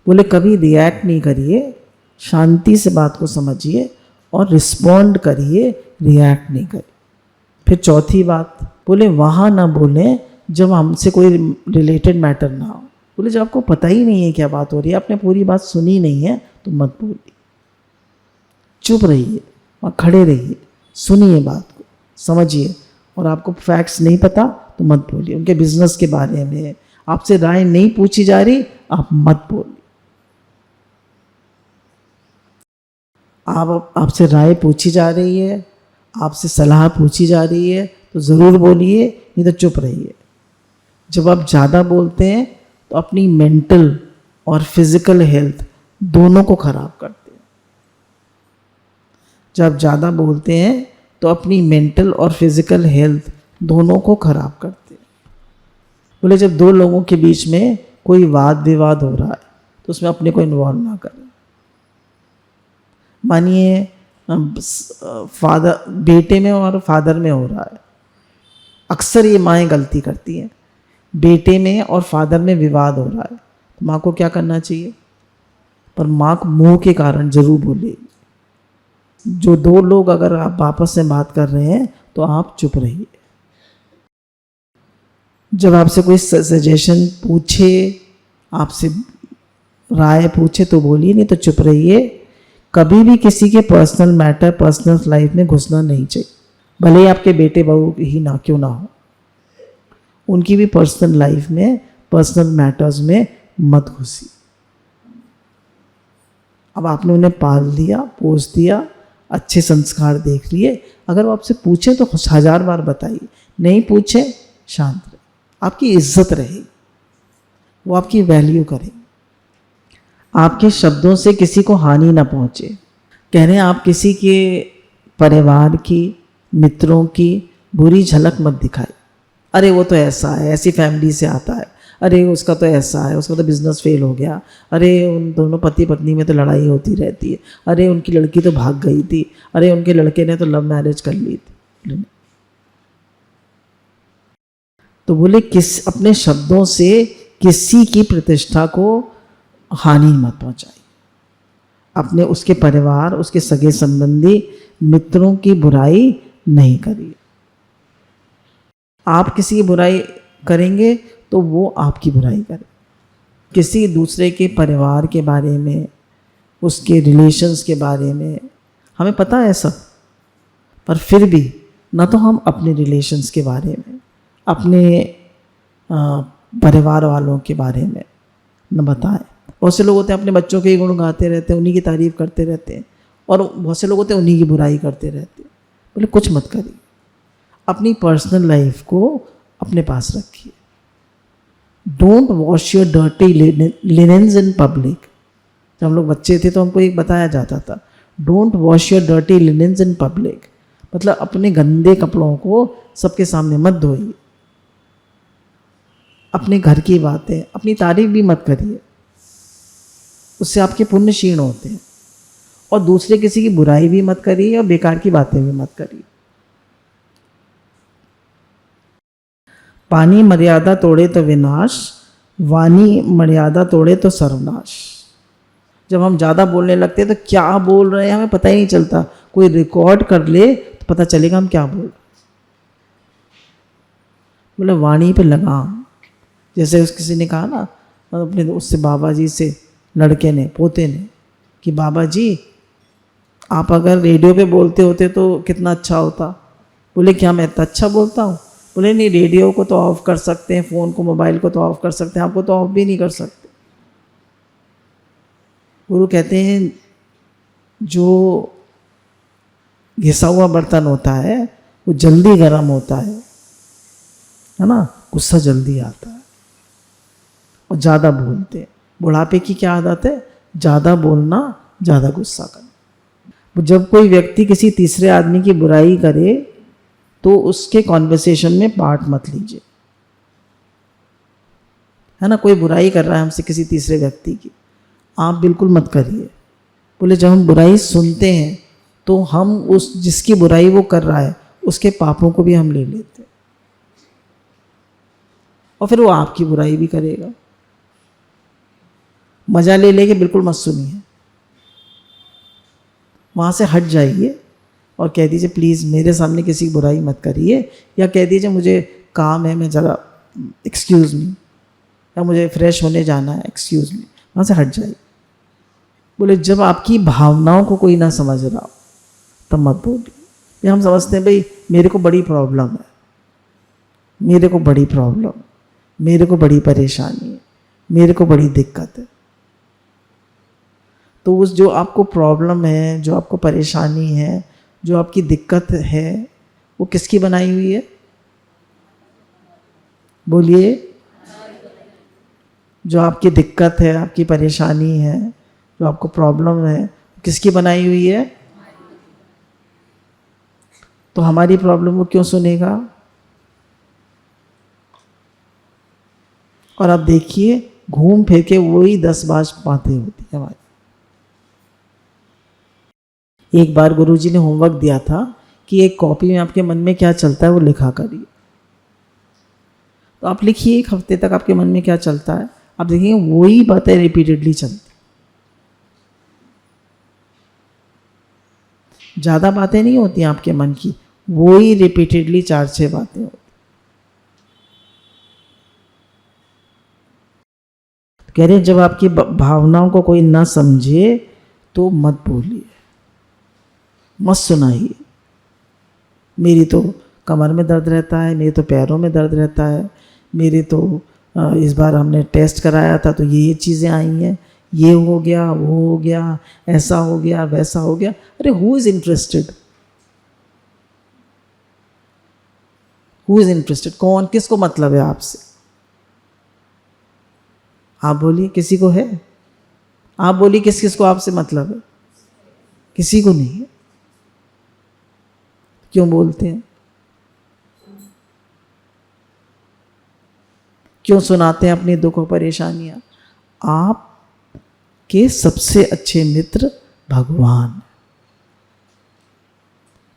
बोले कभी रिएक्ट नहीं करिए, शांति से बात को समझिए और रिस्पॉन्ड करिए, रिएक्ट नहीं करिए। फिर चौथी बात, बोले वहाँ ना बोलें जब हमसे कोई रिलेटेड मैटर ना हो। बोले जब आपको पता ही नहीं है क्या बात हो रही है, आपने पूरी बात सुनी नहीं है, तो मत बोलिए, चुप रहिए और खड़े रहिए, सुनिए बात को, समझिए। और आपको फैक्ट्स नहीं पता तो मत बोलिए। उनके बिजनेस के बारे में आपसे राय नहीं पूछी जा रही, आप मत बोलिए। आपसे राय पूछी जा रही है, आपसे सलाह पूछी जा रही है, तो ज़रूर बोलिए, नहीं तो चुप रहिए। जब आप ज़्यादा बोलते हैं तो अपनी मेंटल और फिजिकल हेल्थ दोनों को खराब करते हैं। जब ज़्यादा बोलते हैं तो अपनी मेंटल और फिजिकल हेल्थ दोनों को खराब करते हैं। बोले जब दो लोगों के बीच में कोई वाद विवाद हो रहा है तो उसमें अपने को इन्वॉल्व ना करें। मानिए फादर बेटे में और फादर में हो रहा है, अक्सर ये माएँ गलती करती हैं। बेटे में और फादर में विवाद हो रहा है, तो माँ को क्या करना चाहिए? पर माँ को मुंह के कारण जरूर बोलेगी। जो दो लोग अगर आप आपस में बात कर रहे हैं तो आप चुप रहिए। जब आपसे कोई सजेशन पूछे, आपसे राय पूछे तो बोलिए, नहीं तो चुप रहिए। कभी भी किसी के पर्सनल मैटर, पर्सनल लाइफ में घुसना नहीं चाहिए, भले ही आपके बेटे बहू ही ना क्यों ना हो। उनकी भी पर्सनल लाइफ में, पर्सनल मैटर्स में मत घुसिए। अब आपने उन्हें पाल दिया, पोस दिया, अच्छे संस्कार देख लिए, अगर वो आपसे पूछे तो 1000 बार बताइए, नहीं पूछे शांत रहे। आपकी इज्जत रहेगी, वो आपकी वैल्यू करें। आपके शब्दों से किसी को हानि ना पहुंचे। कह रहे हैं आप किसी के परिवार की, मित्रों की बुरी झलक मत दिखाए। अरे वो तो ऐसा है, ऐसी फैमिली से आता है, अरे उसका तो ऐसा है, उसका तो बिजनेस फेल हो गया, अरे उन दोनों पति पत्नी में तो लड़ाई होती रहती है, अरे उनकी लड़की तो भाग गई थी, अरे उनके लड़के ने तो लव मैरिज कर ली थी। तो बोले अपने शब्दों से किसी की प्रतिष्ठा को हानि मत पहुंचाइए। अपने उसके परिवार, उसके सगे संबंधी, मित्रों की बुराई नहीं करिए। आप किसी की बुराई करेंगे तो वो आपकी बुराई करे। किसी दूसरे के परिवार के बारे में, उसके रिलेशंस के बारे में हमें पता है सब, पर फिर भी ना तो हम अपने रिलेशंस के बारे में, अपने परिवार वालों के बारे में न बताएं। बहुत से लोग होते हैं अपने बच्चों के ही गुण गाते रहते हैं, उन्हीं की तारीफ करते रहते हैं, और बहुत से लोग होते हैं उन्हीं की बुराई करते रहते हैं। बोले कुछ मत करिए, अपनी पर्सनल लाइफ को अपने पास रखिए। Don't wash your dirty linens in public. जब हम लोग बच्चे थे तो हमको एक बताया जाता था, don't wash your dirty linens in public, मतलब अपने गंदे कपड़ों को सबके सामने मत धोइए। अपने घर की बातें, अपनी तारीफ भी मत करिए, उससे आपके पुण्य क्षीण होते हैं। और दूसरे किसी की बुराई भी मत करिए और बेकार की बातें भी मत करिए। पानी मर्यादा तोड़े तो विनाश, वाणी मर्यादा तोड़े तो सर्वनाश। जब हम ज़्यादा बोलने लगते हैं तो क्या बोल रहे हैं हमें पता ही नहीं चलता। कोई रिकॉर्ड कर ले तो पता चलेगा हम क्या बोल रहे। बोले वाणी पे लगाम, जैसे उस किसी ने कहा ना अपने उससे बाबा जी से, लड़के ने, पोते ने, कि बाबा जी आप अगर रेडियो पे बोलते होते तो कितना अच्छा होता। बोले क्या मैं इतना अच्छा बोलता हूँ? बोले नहीं, रेडियो को तो ऑफ कर सकते हैं, फ़ोन को, मोबाइल को तो ऑफ कर सकते हैं, आपको तो ऑफ भी नहीं कर सकते। गुरु कहते हैं जो घिसा हुआ बर्तन होता है वो जल्दी गर्म होता है ना, गुस्सा जल्दी आता है और ज़्यादा बोलते हैं। बुढ़ापे की क्या आदत है? ज़्यादा बोलना, ज़्यादा गुस्सा करना। जब कोई व्यक्ति किसी तीसरे आदमी की बुराई करे तो उसके कॉन्वर्सेशन में पार्ट मत लीजिए, है ना। कोई बुराई कर रहा है हमसे किसी तीसरे व्यक्ति की, आप बिल्कुल मत करिए। बोले जब हम बुराई सुनते हैं तो हम उस जिसकी बुराई वो कर रहा है उसके पापों को भी हम ले लेते हैं और फिर वो आपकी बुराई भी करेगा। मजा ले लेके बिल्कुल मत सुनिए, वहाँ से हट जाइए और कह दीजिए प्लीज़ मेरे सामने किसी की बुराई मत करिए, या कह दीजिए मुझे काम है, मैं ज़रा एक्सक्यूज़ मी, या मुझे फ्रेश होने जाना है, एक्सक्यूज़ मी, वहाँ से हट जाइए। बोले जब आपकी भावनाओं को कोई ना समझ रहा हो तब मत बोलिए। हम समझते हैं भाई मेरे को बड़ी प्रॉब्लम है, मेरे को बड़ी प्रॉब्लम, मेरे को बड़ी परेशानी है, मेरे को बड़ी दिक्कत है। तो उस जो आपको प्रॉब्लम है, जो आपको परेशानी है, जो आपकी दिक्कत है, वो किसकी बनाई हुई है? बोलिए। जो आपकी दिक्कत है, आपकी परेशानी है, जो आपको प्रॉब्लम है, किसकी बनाई हुई है? तो हमारी प्रॉब्लम वो क्यों सुनेगा? और आप देखिए घूम फिर के वही 10 बातें होती है हमारी। एक बार गुरुजी ने होमवर्क दिया था कि एक कॉपी में आपके मन में क्या चलता है वो लिखा करिए। तो आप लिखिए 1 हफ्ते तक आपके मन में क्या चलता है, आप देखिए वही बातें रिपीटेडली चलती। ज़्यादा बातें नहीं होती आपके मन की, वही रिपीटेडली 4-6 बातें होती। कह रहे जब आपकी भावनाओं को कोई ना समझे तो मत बोलिए, मत सुनाइए। मेरी तो कमर में दर्द रहता है, मेरे तो पैरों में दर्द रहता है, मेरे तो इस बार हमने टेस्ट कराया था तो ये चीज़ें आई हैं, ये हो गया, वो हो गया, ऐसा हो गया, वैसा हो गया। अरे who is interested? Who is interested? कौन, किसको मतलब है आपसे? आप बोलिए, किसी को है? आप बोलिए किस किस को आपसे मतलब है? किसी को नहीं है। क्यों बोलते हैं? क्यों सुनाते हैं अपने दुख और परेशानियां? आप के सबसे अच्छे मित्र भगवान,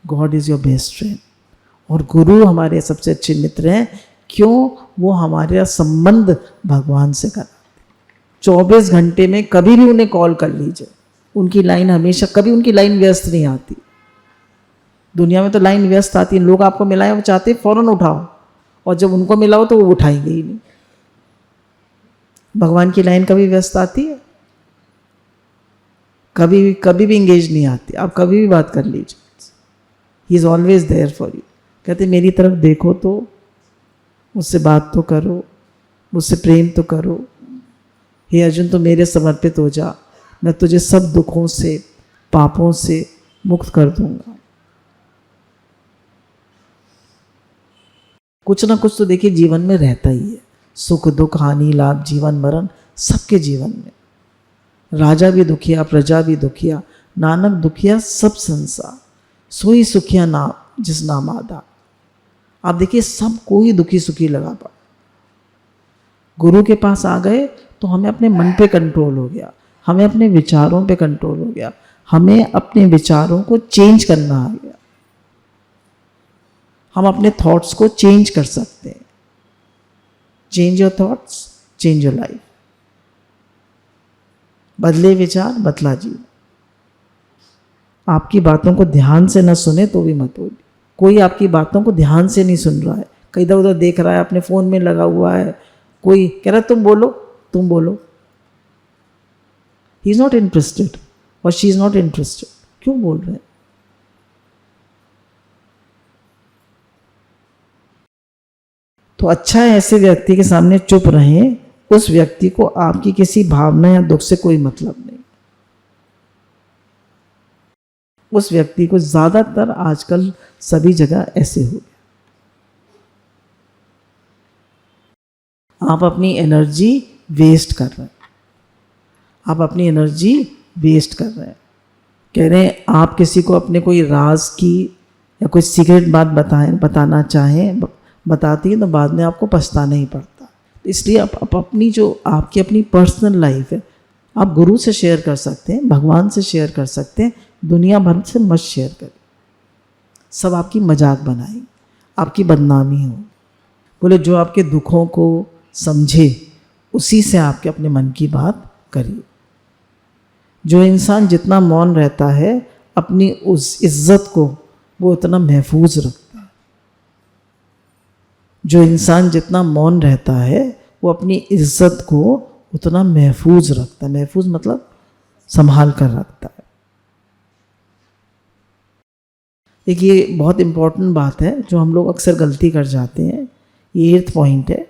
God is your best friend, और गुरु हमारे सबसे अच्छे मित्र हैं। क्यों? वो हमारा संबंध भगवान से कर 24 घंटे में कभी भी उन्हें कॉल कर लीजिए, उनकी लाइन हमेशा, कभी उनकी लाइन व्यस्त नहीं आती। दुनिया में तो लाइन व्यस्त आती है, लोग आपको मिलाए वो चाहते हैं फ़ौरन उठाओ, और जब उनको मिलाओ तो वो उठाएंगे ही नहीं। भगवान की लाइन कभी व्यस्त आती है? कभी भी इंगेज नहीं आती। आप कभी भी बात कर लीजिए, he is always there for you. कहते मेरी तरफ देखो तो, मुझसे बात तो करो, मुझसे प्रेम तो करो। हे अर्जुन तो मेरे समर्पित हो जा, मैं तुझे सब दुखों से, पापों से मुक्त कर दूंगा। कुछ ना कुछ तो देखिए जीवन में रहता ही है, सुख दुख, हानि लाभ, जीवन मरण, सबके जीवन में। राजा भी दुखिया, प्रजा भी दुखिया, नानक दुखिया सब संसार, सोई सुखिया नाम जिस नाम आधा। आप देखिए सब कोई दुखी सुखी लगा पा। गुरु के पास आ गए तो हमें अपने मन पे कंट्रोल हो गया, हमें अपने विचारों पे कंट्रोल हो गया, हमें अपने विचारों को चेंज करना आ गया। हम अपने थॉट्स को चेंज कर सकते हैं। Change your thoughts, change your life. बदले विचार, बदला जीवन। आपकी बातों को ध्यान से न सुने तो भी मत बोलिए। कोई आपकी बातों को ध्यान से नहीं सुन रहा है, कहीं इधर उधर देख रहा है, अपने फ़ोन में लगा हुआ है, कोई कह रहा है तुम बोलो तुम बोलो, ही इज़ नॉट इंटरेस्टेड और शी इज़ नॉट इंटरेस्टेड, क्यों बोल रहे हैं? तो अच्छा है ऐसे व्यक्ति के सामने चुप रहें, उस व्यक्ति को आपकी किसी भावना या दुख से कोई मतलब नहीं। उस व्यक्ति को ज़्यादातर आजकल सभी जगह ऐसे हो गया। आप अपनी एनर्जी वेस्ट कर रहे हैं, आप अपनी एनर्जी वेस्ट कर रहे हैं। कह रहे हैं आप किसी को अपने कोई राज की या कोई सीक्रेट बात बताना चाहें, बताती हैं तो बाद में आपको पछताना ही पड़ता। तो इसलिए आप अपनी जो आपकी अपनी पर्सनल लाइफ है, आप गुरु से शेयर कर सकते हैं, भगवान से शेयर कर सकते हैं, दुनिया भर से मत शेयर करें। सब आपकी मजाक बनाएंगे, आपकी बदनामी हो। बोले जो आपके दुखों को समझे उसी से आपके अपने मन की बात करिए। जो इंसान जितना मौन रहता है अपनी उस इज्जत को वो उतना महफूज रखता है। जो इंसान जितना मौन रहता है वो अपनी इज्जत को उतना महफूज रखता है। महफूज मतलब संभाल कर रखता है। एक ये बहुत इम्पोर्टेंट बात है जो हम लोग अक्सर गलती कर जाते हैं, ये 8th पॉइंट है।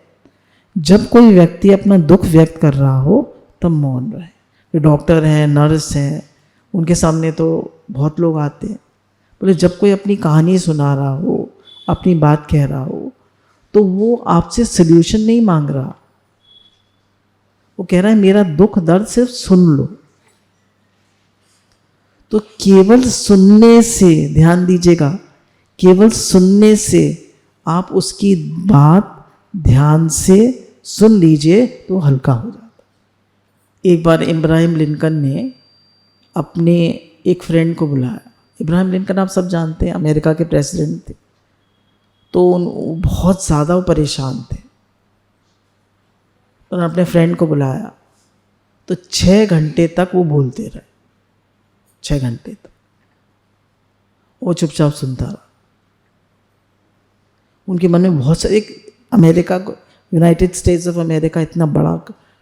जब कोई व्यक्ति अपना दुख व्यक्त कर रहा हो तब मौन रहे। जो डॉक्टर हैं, नर्स हैं, उनके सामने तो बहुत लोग आते हैं। बोले जब कोई अपनी कहानी सुना रहा हो, अपनी बात कह रहा हो, तो वो आपसे सल्यूशन नहीं मांग रहा, वो कह रहा है मेरा दुख दर्द सिर्फ सुन लो। तो केवल सुनने से, ध्यान दीजिएगा, केवल सुनने से आप उसकी बात ध्यान से सुन लीजिए तो हल्का हो जाता। एक बार इब्राहिम लिंकन ने अपने एक फ्रेंड को बुलाया। इब्राहिम लिंकन आप सब जानते हैं, अमेरिका के प्रेसिडेंट थे। तो बहुत ज़्यादा वो परेशान थे। उन्होंने अपने फ्रेंड को बुलाया तो 6 घंटे तक वो बोलते रहे। 6 घंटे तक वो चुपचाप सुनता रहा। उनके मन में बहुत सारे, एक अमेरिका को, यूनाइटेड स्टेट्स ऑफ अमेरिका इतना बड़ा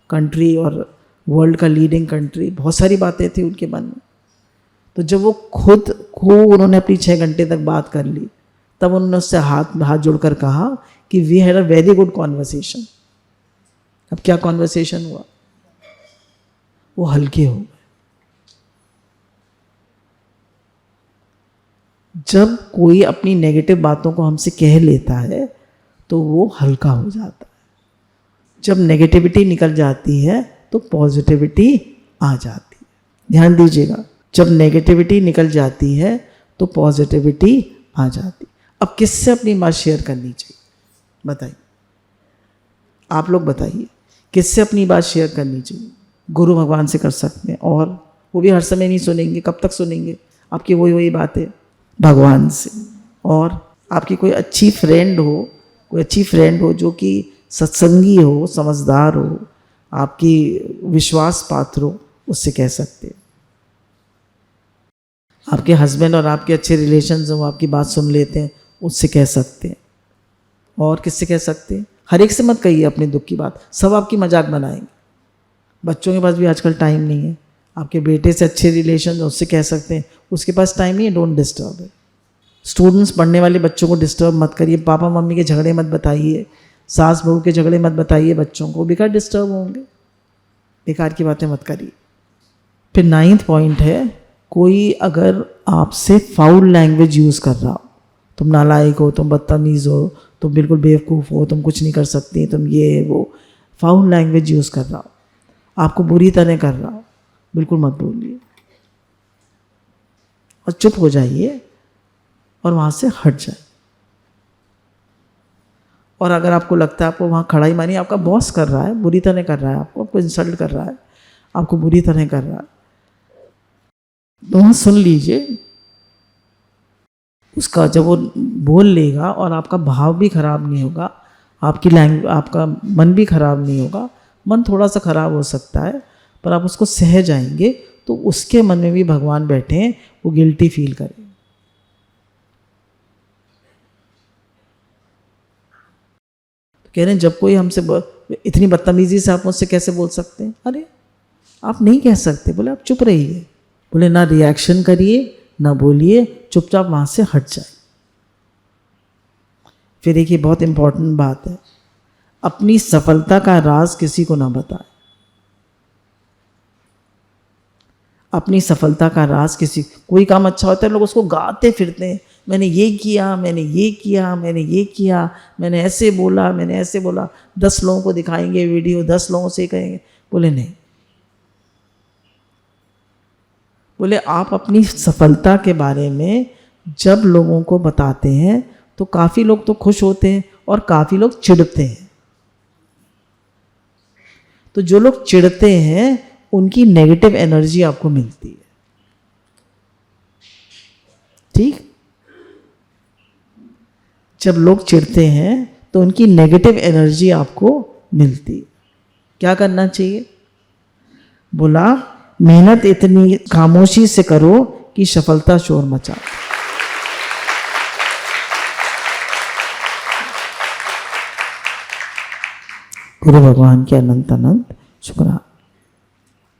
कंट्री और वर्ल्ड का लीडिंग कंट्री, बहुत सारी बातें थी उनके मन में। तो जब वो खुद को उन्होंने अपनी 6 घंटे तक बात कर ली, तब उन्होंने उससे हाथ जोड़कर कहा कि we had a very good conversation. अब क्या कॉन्वर्सेशन हुआ? वो हल्के हो गए। जब कोई अपनी नेगेटिव बातों को हमसे कह लेता है तो वो हल्का हो जाता है। जब नेगेटिविटी निकल जाती है तो पॉजिटिविटी आ जाती है। ध्यान दीजिएगा, जब नेगेटिविटी निकल जाती है तो पॉजिटिविटी आ जाती है। अब किससे अपनी बात शेयर करनी चाहिए बताइए? आप लोग बताइए, किससे अपनी बात शेयर करनी चाहिए? गुरु भगवान से कर सकते हैं, और वो भी हर समय नहीं सुनेंगे। कब तक सुनेंगे आपकी वही बातें? भगवान से। और आपकी कोई अच्छी फ्रेंड हो जो कि सत्संगी हो, समझदार हो, आपकी विश्वास पात्र हो, उससे कह सकते हैं। आपके हस्बैंड और आपके अच्छे रिलेशंस हो, आपकी बात सुन लेते हैं, उससे कह सकते हैं। और किससे कह सकते हैं? हर एक से मत कहिए अपने दुख की बात, सब आपकी मजाक बनाएंगे। बच्चों के पास भी आजकल टाइम नहीं है। आपके बेटे से अच्छे रिलेशन, उससे कह सकते हैं। उसके पास टाइम नहीं है, डोंट डिस्टर्ब है। स्टूडेंट्स, पढ़ने वाले बच्चों को डिस्टर्ब मत करिए। पापा मम्मी के झगड़े मत बताइए, सास बहू के झगड़े मत बताइए बच्चों को, बेकार डिस्टर्ब होंगे। बेकार की बातें मत करिए। फिर 9th पॉइंट है, कोई अगर आपसे फाउल लैंग्वेज यूज़ कर रहा हो, तुम नालायक हो, तुम बदतमीज़ हो, तुम बिल्कुल बेवकूफ़ हो, तुम कुछ नहीं कर सकती, तुम ये वो, फाउल लैंग्वेज यूज़ कर रहा हो, आपको बुरी तरह कर रहा हो, बिल्कुल मत बोलिए और चुप हो जाइए और वहाँ से हट जाए। और अगर आपको लगता है आपको वहाँ खड़ा ही, मानिए आपका बॉस कर रहा है, बुरी तरह कर रहा है, आपको इंसल्ट कर रहा है, आपको बुरी तरह कर रहा है, तो वहाँ सुन लीजिए उसका। जब वो बोल लेगा और आपका भाव भी खराब नहीं होगा, आपका मन भी खराब नहीं होगा। मन थोड़ा सा खराब हो सकता है पर आप उसको सह जाएंगे तो उसके मन में भी भगवान बैठे हैं, वो गिल्टी फील करे। तो कह रहे हैं जब कोई हमसे इतनी बदतमीजी से आप मुझसे कैसे बोल सकते हैं? अरे आप नहीं कह सकते, बोले आप चुप रहिए, बोले ना रिएक्शन करिए ना बोलिए, चुपचाप वहां से हट जाए। फिर एक ये बहुत इंपॉर्टेंट बात है, अपनी सफलता का राज किसी को ना बताए। अपनी सफलता का राज किसी, कोई काम अच्छा होता है लोग उसको गाते फिरते हैं, मैंने ये किया, मैंने ये किया, मैंने ये किया, मैंने ऐसे बोला, मैंने ऐसे बोला। 10 लोगों को दिखाएंगे वीडियो, 10 लोगों से कहेंगे। बोले नहीं, बोले आप अपनी सफलता के बारे में जब लोगों को बताते हैं तो काफ़ी लोग तो खुश होते हैं और काफ़ी लोग चिढ़ते हैं। तो जो लोग चिढ़ते हैं उनकी नेगेटिव एनर्जी आपको मिलती है, ठीक? जब लोग चिढ़ते हैं तो उनकी नेगेटिव एनर्जी आपको मिलती है। क्या करना चाहिए? बोला मेहनत इतनी खामोशी से करो कि सफलता शोर मचा। गुरु भगवान के अनंत अनंत शुक्राना।